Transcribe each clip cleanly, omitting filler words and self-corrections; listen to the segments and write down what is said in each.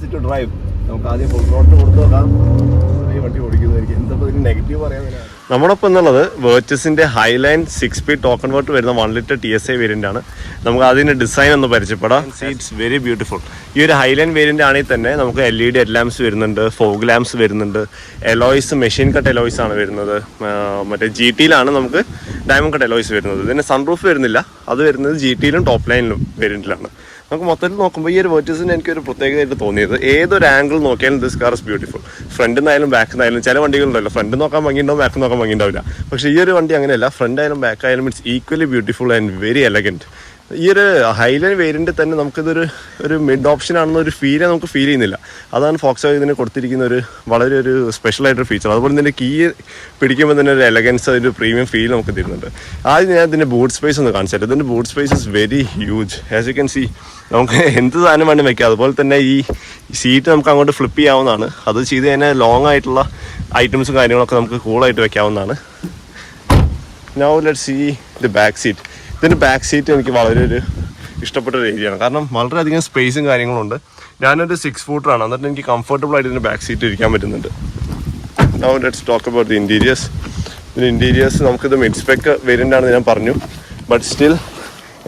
It to drive? നമുക്ക് ആദ്യം full റോഡിന് കൊടുത്തു നോക്കാം ഈ വണ്ടി ഓടിക്കുന്നതായിരിക്കും. എന്താ ഇതിന് നെഗറ്റീവ് പറയാൻ വേണ്ടി നമ്മളൊപ്പം എന്നുള്ളത് വേർച്ചസിൻ്റെ ഹൈലൈൻ 6 സ്പീഡ് ടോപ്പ് കൺവേർട്ടർ വരുന്ന 1 ലിറ്റർ TSI വേരിയൻ്റ് ആണ്. നമുക്ക് അതിൻ്റെ ഡിസൈൻ ഒന്ന് പരിചയപ്പെടാം. It's very beautiful. ഈ ഒരു ഹൈലൈൻ വേരിയൻ്റ് ആണെങ്കിൽ തന്നെ നമുക്ക് LED ഹെഡ് ലാംപ്സ് വരുന്നുണ്ട്, ഫോഗ് ലാംപ്സ് വരുന്നുണ്ട്, എലോയ്സ് മെഷീൻ കട്ട് എലോയ്സ് ആണ് വരുന്നത്. മറ്റേ GTയിലാണ് നമുക്ക് ഡയമണ്ട് കട്ട് എലോയ്സ് വരുന്നത്. ഇതിന് സൺറൂഫ് വരുന്നില്ല, അത് വരുന്നത് GTയിലും ടോപ്പ് ലൈനിലും വേരിയൻറ്റിലാണ്. നമുക്ക് മൊത്തത്തിൽ നോക്കുമ്പോൾ ഈ ഒരു വേർച്ചസിന് എനിക്കൊരു പ്രത്യേകതയായിട്ട് തോന്നിയത് ഏതൊരു ആംഗിൾ നോക്കിയാലും ദിസ് കാർ ഇസ് ബ്യൂട്ടിഫുൾ. ഫ്രണ്ടിൽ നിന്നായാലും ബാക്കിൽ നിന്നായാലും ചില വണ്ടികളുണ്ടല്ലോ ഫ്രണ്ട് നോക്കാൻ ഭംഗിയുണ്ടാവും ബാക്ക് നോക്കാൻ ഭംഗിയുണ്ടാവില്ല. പക്ഷേ ഈ ഒരു വണ്ടി അങ്ങനെയല്ല, ഫ്രണ്ട് ആയാലും ബാക്ക് ആയാലും it's equally beautiful and very elegant. ഈ ഒരു ഹൈലൈൻ വേരിയൻ്റ് തന്നെ നമുക്കിതൊരു മിഡ് ഓപ്ഷൻ ആണെന്നൊരു നമുക്ക് ഫീൽ ചെയ്യുന്നില്ല. അതാണ് ഫോക്സ്വാഗൻ ഇതിന് കൊടുത്തിരിക്കുന്ന വളരെ ഒരു സ്പെഷ്യലായിട്ടൊരു ഫീച്ചർ. അതുപോലെ തന്നെ കീ പിടിക്കുമ്പോൾ തന്നെ ഒരു എലഗൻസ്, ഒരു പ്രീമിയം ഫീൽ നമുക്ക് തരുന്നുണ്ട്. ആദ്യം ഞാൻ ഇതിൻ്റെ ബൂട്ട് സ്പേസ് ഒന്ന് കാണിച്ചു തരാം. ഇതിൻ്റെ boot space is very huge. As you can see നമുക്ക് എന്ത് സാധനം വേണം വെക്കാം. അതുപോലെ തന്നെ ഈ സീറ്റ് നമുക്ക് അങ്ങോട്ട് ഫ്ലിപ്പ് ചെയ്യാവുന്നതാണ്. അത് ചെയ്ത് കഴിഞ്ഞാൽ ലോങ് ആയിട്ടുള്ള ഐറ്റംസും കാര്യങ്ങളൊക്കെ നമുക്ക് കൂളായിട്ട് വെക്കാവുന്നതാണ്. Now let's see the back seat. ഇതിൻ്റെ ബാക്ക് സീറ്റ് എനിക്ക് വളരെ ഇഷ്ടപ്പെട്ട ഒരു ഏരിയയാണ്. കാരണം വളരെയധികം സ്പേസും കാര്യങ്ങളുണ്ട്. ഞാനൊരു 6 ഫൂട്ടറാണ്, എന്നിട്ട് എനിക്ക് കംഫർട്ടബിൾ ആയിട്ട് ഇതിൻ്റെ ബാക്ക് സീറ്റ് ഇരിക്കാൻ പറ്റുന്നുണ്ട്. Now let's talk about the interiors. ഇതിൻ്റെ ഇൻറ്റീരിയേഴ്സ് നമുക്കിത് മിഡ് സ്പെക്ക് വേരിയൻ്റ് ആണെന്ന് ഞാൻ പറഞ്ഞു. ബട്ട് സ്റ്റിൽ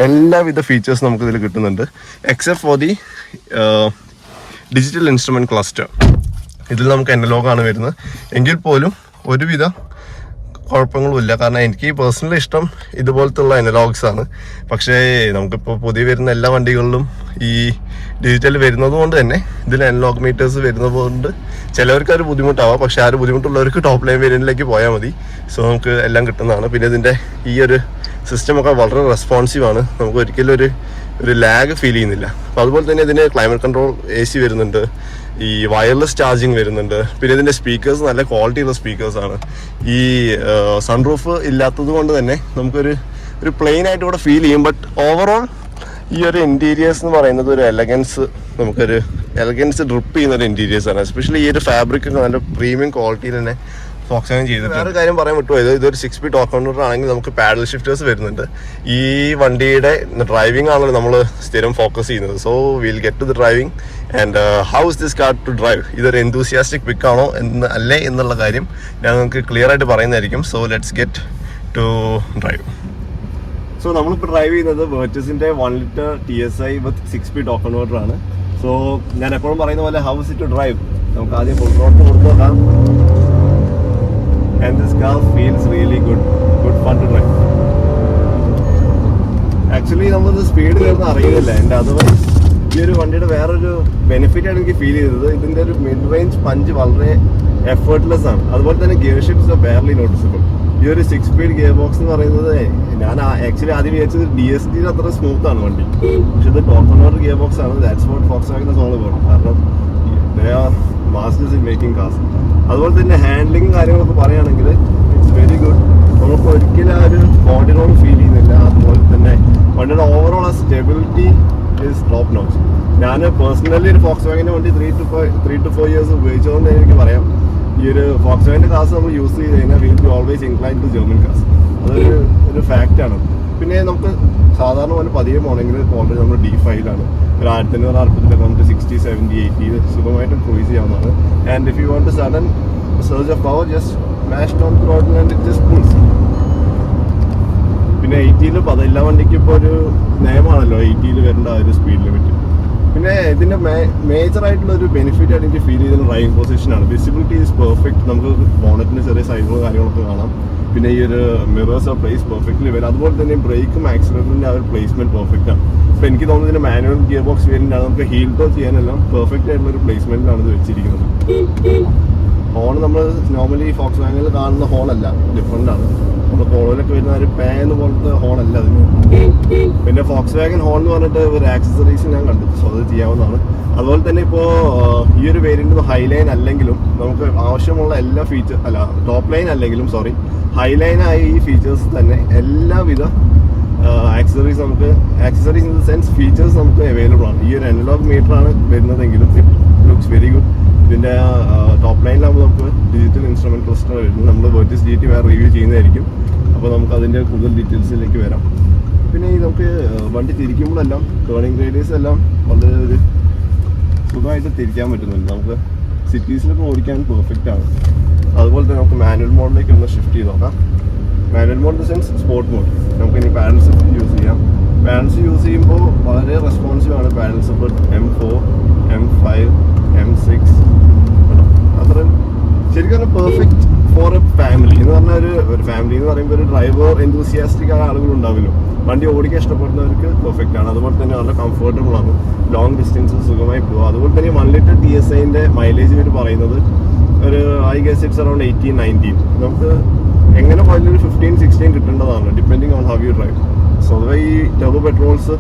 എല്ലാവിധ ഫീച്ചേഴ്സ് നമുക്കിതിൽ കിട്ടുന്നുണ്ട് except for the digital instrument cluster. ഇതിൽ നമുക്ക് അനലോഗാണ് വരുന്നത്. എങ്കിൽ പോലും ഒരുവിധ കുഴപ്പങ്ങളുമില്ല. കാരണം എനിക്ക് പേഴ്സണലി ഇഷ്ടം ഇതുപോലത്തുള്ള അനലോഗ്സ് ആണ്. പക്ഷേ നമുക്കിപ്പോൾ പുതിയ വരുന്ന എല്ലാ വണ്ടികളിലും ഈ ഡിജിറ്റൽ വരുന്നത് കൊണ്ട് തന്നെ ഇതിൽ അനലോഗ് മീറ്റേഴ്സ് വരുന്നത് കൊണ്ട് ചിലവർക്ക് അത് ബുദ്ധിമുട്ടാവാം. പക്ഷേ ആ ഒരു ബുദ്ധിമുട്ടുള്ളവർക്ക് ടോപ്പ് ലൈൻ വേരിയൻറ്റിലേക്ക് പോയാൽ മതി. സോ നമുക്ക് എല്ലാം കിട്ടുന്നതാണ്. പിന്നെ ഇതിൻ്റെ ഈ ഒരു സിസ്റ്റമൊക്കെ വളരെ റെസ്പോൺസീവ് ആണ്. നമുക്ക് ഒരിക്കലും ഒരു ലാഗ് ഫീൽ ചെയ്യുന്നില്ല. അപ്പോൾ അതുപോലെ തന്നെ ഇതിന് ക്ലൈമറ്റ് കൺട്രോൾ AC വരുന്നുണ്ട്, ഈ വയർലെസ് ചാർജിങ് വരുന്നുണ്ട്. പിന്നെ ഇതിൻ്റെ സ്പീക്കേഴ്സ് നല്ല ക്വാളിറ്റിയുള്ള സ്പീക്കേഴ്സാണ്. ഈ സൺറൂഫ് ഇല്ലാത്തത് കൊണ്ട് തന്നെ നമുക്കൊരു പ്ലെയിൻ ആയിട്ട് കൂടെ ഫീൽ ചെയ്യും. ബട്ട് ഓവറോൾ ഈ ഒരു ഇൻറ്റീരിയേഴ്സ് എന്ന് പറയുന്നത് ഒരു എലഗൻസ് ഡ്രിപ്പ് ചെയ്യുന്ന ഒരു ഇൻറ്റീരിയേഴ്സാണ്. എസ്പെഷ്യലി ഈ ഒരു ഫാബ്രിക് ഒക്കെ നല്ല പ്രീമിയം ക്വാളിറ്റിയിൽ തന്നെ ഫോക്സ്വാഗൻ ചെയ്തിട്ടുണ്ട്. വേറെ കാര്യം പറയാൻ പറ്റുമോ, ഇതൊരു 6 സ്പീഡ് ടോപ്പ് കൺവേർട്ടർ ആണെങ്കിൽ നമുക്ക് പാഡൽ ഷിഫ്റ്റേഴ്സ് വരുന്നുണ്ട്. ഈ വണ്ടിയുടെ ഡ്രൈവിംഗ് ആണല്ലോ നമ്മൾ സ്ഥിരം ഫോക്കസ് ചെയ്യുന്നത്. So will get to the driving and how is this car to drive. ഇതൊരു എന്തൂസിയാസ്റ്റിക് പിക്ക് ആണോ അല്ലേ എന്നുള്ള കാര്യം ഞങ്ങൾക്ക് ക്ലിയർ ആയിട്ട് പറയുന്നതായിരിക്കും. So let's get to drive. So നമ്മളിപ്പോൾ ഡ്രൈവ് ചെയ്യുന്നത് വേർച്ചസിൻ്റെ 1 ലിറ്റർ TSI വിത്ത് 6 സ്പീഡ് ടോപ്പ് കൺവേർട്ടർ ആണ്. സോ ഞാൻ എപ്പോഴും പറയുന്ന പോലെ how is it to drive? നമുക്ക് ആദ്യം ഫുൾ റോഡിന് കൊടുത്തു നോക്കാം. And this car feels really good fun to drive. Actually നമ്മളിത് സ്പീഡ് കയറുന്ന അറിയുന്നില്ല. എൻ്റെ അതുപോലെ ഈ ഒരു വണ്ടിയുടെ വേറൊരു ബെനിഫിറ്റാണ് എനിക്ക് ഫീൽ ചെയ്തത്. ഇതിൻ്റെ ഒരു മിഡ് റേഞ്ച് പഞ്ച് വളരെ എഫേർട്ട്ലെസ് ആണ്. അതുപോലെ തന്നെ gear shifts are barely noticeable. ഈ ഒരു 6 സ്പീഡ് ഗിയർ ബോക്സ് എന്ന് പറയുന്നത് ഞാൻ ആക്ച്വലി ആദ്യം വിചാരിച്ചത് DSGയിൽ അത്ര സ്മൂത്ത് ആണ് വണ്ടി. പക്ഷെ ഇത് ടോപ്പ് കൺവേർട്ടർ ഗിയർ ബോക്സ് ആണ്. That's what Volkswagen is all about. കാരണം they are masters in making cars. അതുപോലെ തന്നെ ഹാൻഡ്ലിങ്ങും കാര്യങ്ങളൊക്കെ പറയുകയാണെങ്കിൽ ഇറ്റ്സ് വെരി ഗുഡ്. നമുക്ക് ഒരിക്കലും ആ ഒരു ബോഡി റോൾ ഫീൽ ചെയ്യുന്നില്ല. അതുപോലെ തന്നെ വണ്ടിയുടെ ഓവറോൾ ആ സ്റ്റെബിലിറ്റി ഈസ് ടോപ്പ് നോച്ച്. ഞാൻ പേഴ്സണലി ഒരു ഫോക്സ്വാഗൻ്റെ വണ്ടി 3 to 4 years ഉപയോഗിച്ചതുകൊണ്ട് എനിക്ക് പറയാം, ഈ ഒരു ഫോക്സ്വാഗൻ്റെ കാർസ് നമ്മൾ യൂസ് ചെയ്ത് കഴിഞ്ഞാൽ will be always incline to German cars. അതൊരു ഫാക്റ്റാണ്. പിന്നെ നമുക്ക് സാധാരണ പോലെ പതിയെ പോകണമെങ്കിൽ ഓൾറെഡി നമ്മൾ D5ലാണ് ഒരു 1500 RPM നമുക്ക് 60, 70, 80 സുഖമായിട്ട് ക്രൂസ് ചെയ്യാവുന്നതാണ്. And if you want to sudden surge of power just mash down throttle and it just pulls. പിന്നെ 80യിൽ എല്ലാ വണ്ടിക്കും ഇപ്പോൾ ഒരു നിയമമാണല്ലോ 80യിൽ വരേണ്ട ഒരു സ്പീഡ് ലിമിറ്റ്. പിന്നെ ഇതിൻ്റെ മേജറായിട്ടുള്ള ഒരു ബെനിഫിറ്റ് ആയിട്ട് എനിക്ക് ഫീൽ ചെയ്തത് ഡ്രൈവിംഗ് പൊസിഷനാണ്. Visibility is perfect. നമുക്ക് ബോണറ്റിന് ചെറിയ സൈഡുകളും കാര്യങ്ങളൊക്കെ കാണാം. പിന്നെ ഈ ഒരു മിറേഴ്സ് ആ പ്ലേസ് പെർഫെക്റ്റ്ലി വരും. അതുപോലെ തന്നെ ബ്രേക്കും ആക്സിലറേറ്ററിൻ്റെ ആ ഒരു പ്ലേസ്മെൻറ്റ് പെർഫെക്റ്റ് ആണ്. അപ്പോൾ എനിക്ക് തോന്നുന്നത് ഇതിൻ്റെ മാനുവൽ ഗിയർ ബോക്സ് വേരിയൻ്റാണ്. നമുക്ക് ഹീൽ ടോ ചെയ്യാനെല്ലാം പെർഫെക്റ്റ് ആയിട്ടുള്ള ഒരു പ്ലേസ്മെൻറ്റിലാണ് ഇത് വെച്ചിരിക്കുന്നത്. ഹോൺ നമ്മൾ നോർമലി ഫോക്സ്വാഗനിൽ കാണുന്ന ഹോണല്ല, ഡിഫറെൻ്റ് ആണ്. നമ്മൾ പോളോയിലൊക്കെ വരുന്ന ഒരു പാൻ പോലത്തെ ഹോണല്ല അതിന്. പിന്നെ ഫോക്സ്വാഗൻ ഹോൺ എന്ന് പറഞ്ഞിട്ട് ഒരു ആക്സസറീസ് ഞാൻ കണ്ടു. സോ അത് ചെയ്യാവുന്നതാണ്. അതുപോലെ തന്നെ ഇപ്പോൾ ഈ ഒരു വേരിയൻ്റ് ഹൈലൈൻ അല്ലെങ്കിലും നമുക്ക് ആവശ്യമുള്ള എല്ലാ ടോപ്പ് ലൈൻ അല്ലെങ്കിലും ഹൈലൈനായി ഈ ഫീച്ചേഴ്സ് തന്നെ എല്ലാവിധ accessories in the sense features നമുക്ക് അവൈലബിൾ ആണ്. ഈ ഒരു അനലോഗ് മീറ്റർ ആണ് വരുന്നതെങ്കിലും ഇറ്റ് ലുക്സ് വെരി ഗുഡ്. ഇതിൻ്റെ ടോപ്പ് ലൈനിലാകുമ്പോൾ നമുക്ക് ഡിജിറ്റൽ ഇൻസ്ട്രുമെൻറ്റ് ക്ലസ്റ്റർ വരുന്നു. നമ്മൾ വേർച്ചസ് GT വേറെ റിവ്യൂ ചെയ്യുന്നതായിരിക്കും. അപ്പോൾ നമുക്ക് അതിൻ്റെ കൂടുതൽ ഡീറ്റെയിൽസിലേക്ക് വരാം. പിന്നെ ഈ നമുക്ക് വണ്ടി തിരിക്കുമ്പോഴെല്ലാം ടേണിംഗ് റേഡിയസ് എല്ലാം വളരെ ഒരു സുഖമായിട്ട് തിരിക്കാൻ പറ്റുന്നുണ്ട്. നമുക്ക് സിറ്റീസിലൊക്കെ ഓടിക്കാൻ പെർഫെക്റ്റ് ആണ്. അതുപോലെ തന്നെ നമുക്ക് മാനുവൽ മോഡിലേക്ക് ഒന്ന് ഷിഫ്റ്റ് ചെയ്ത് നോക്കാം. Manual mode in the sense sport mode. നമുക്കിനി പാഡൽ ഷിഫ്റ്റ് യൂസ് ചെയ്യാം. പാഡൽസ് യൂസ് ചെയ്യുമ്പോൾ വളരെ റെസ്പോൺസീവ് ആണ് paddle shift. M4, M5, M6 അത്രയും ശരിക്കും പറഞ്ഞാൽ പെർഫെക്റ്റ് ഫോർ എ ഫാമിലി എന്ന് പറഞ്ഞാൽ ഒരു ഫാമിലി എന്ന് പറയുമ്പോൾ ഒരു ഡ്രൈവർ എന്തൂസിയാസ്റ്റിക് ആയ ആളുകൾ ഉണ്ടാവില്ലോ. വണ്ടി ഓടിക്കാൻ ഇഷ്ടപ്പെടുന്നവർക്ക് പെർഫെക്റ്റ് ആണ്. അതുപോലെ തന്നെ വളരെ കംഫർട്ടബിൾ ആണ്. ലോങ് ഡിസ്റ്റൻസ് സുഖമായി പോകുക. അതുപോലെ തന്നെ 1 ലിറ്റർ TSIൻ്റെ മൈലേജ് ഇവർ പറയുന്നത് ഒരു ഐ ഗെസ് ഇറ്റ്സ് അറൗണ്ട് 18-19. നമുക്ക് എങ്ങനെ പോയാലും ഒരു 15-16 കിട്ടേണ്ടതാണ് depending on how you drive. സ്വതവേ ഈ turbo petrols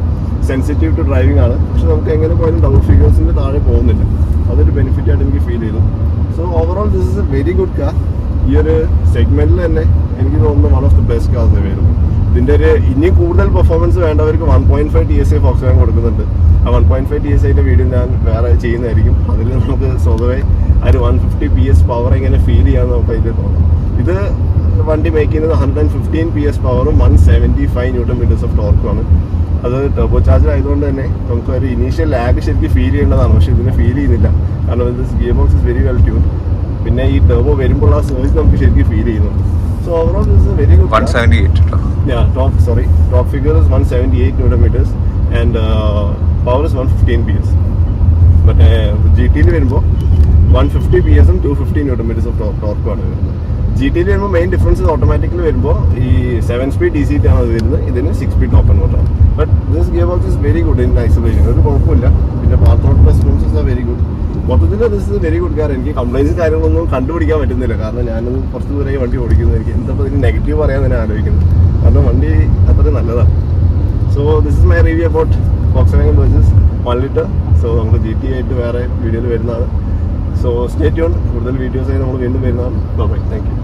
sensitive to driving ആണ്. പക്ഷെ നമുക്ക് എങ്ങനെ പോയാലും ഡബിൾ ഫിഗേഴ്സിൻ്റെ താഴെ പോകുന്നില്ല. അതൊരു ബെനിഫിറ്റ് ആയിട്ട് എനിക്ക് ഫീൽ ചെയ്തു. So overall this is A very good car. ഈ ഒരു സെഗ്മെന്റിൽ തന്നെ എനിക്ക് തോന്നുന്നു one of the best cars available. ഇതിൻ്റെ ഒരു ഇനി കൂടുതൽ പെർഫോമൻസ് വേണ്ടവർക്ക് 1.5 TSI ഫോക്സ്വാഗൻ കൊടുക്കുന്നുണ്ട്. ആ 1.5 TSIൻ്റെ വീഡിയോ ഞാൻ വേറെ ചെയ്യുന്നതായിരിക്കും. അതിൽ നമുക്ക് സ്വതവേ ആ ഒരു 150 PS പവർ എങ്ങനെ ഫീൽ ചെയ്യാമെന്ന് നമുക്ക് അതിൽ തോന്നാം. ഇത് വണ്ടി മേക്ക് ചെയ്യുന്നത് 115 PS പവറും 175 Nm ഓഫ് ടോർക്കുമാണ്. അത് ടർബോ ചാർജർ ആയതുകൊണ്ട് തന്നെ നമുക്ക് ഒരു ഇനീഷ്യൽ ലാഗ് ശരിക്കും ഫീൽ ചെയ്യേണ്ടതാണ്. പക്ഷേ ഇതിന് ഫീൽ ചെയ്യുന്നില്ല. കാരണം ഇത് gear box is very well tune. പിന്നെ ഈ ടർബോ വരുമ്പോൾ ആ സർവീസ് നമുക്ക് ശരിക്കും ഫീൽ ചെയ്യുന്നുണ്ട്. So overall this is very good. 178 top figure is 178 Nm and power is 115 PS. But GT-യിൽ വരുമ്പോൾ 150 PS ഉം 250 Nm ഓഫ് ടോർക്കുമാണ് വരുന്നത്. GT-യിൽ വരുമ്പോൾ മെയിൻ ഡിഫറൻസ് ഓട്ടോമാറ്റിക്കലി വരുമ്പോൾ ഈ 7 സ്പീഡ് DC ആണ് അത് വരുന്നത്. ഇതിന് 6 സ്പീഡ് ടോപ്പ് ആൻഡ് മോട്ടറാണ്. But this gear box is very good in isolation. ഒരു കുഴപ്പമില്ല. പിന്നെ path out responses are very good. മൊത്തത്തിൽ this is very good car. എനിക്ക് കംപ്ലൈൻസ് കാര്യങ്ങളൊന്നും കണ്ടുപിടിക്കാൻ പറ്റുന്നില്ല. കാരണം ഞാനത് കുറച്ച് ദൂരമായി വണ്ടി ഓടിക്കുന്നത്. എനിക്ക് എന്തപ്പോൾ ഇതിന് നെഗറ്റീവ് പറയാൻ തന്നെ ആലോചിക്കുന്നത്. കാരണം വണ്ടി അത്രയും നല്ലതാണ്. So this is my review about Volkswagen versus 1 litre. So നമുക്ക് GT ആയിട്ട് വേറെ വീഡിയോയിൽ വരുന്നതാണ്. So stay tune. കൂടുതൽ വീഡിയോസായി നമ്മൾ വീണ്ടും വരുന്നതാണ്. ബൈ. Thank you.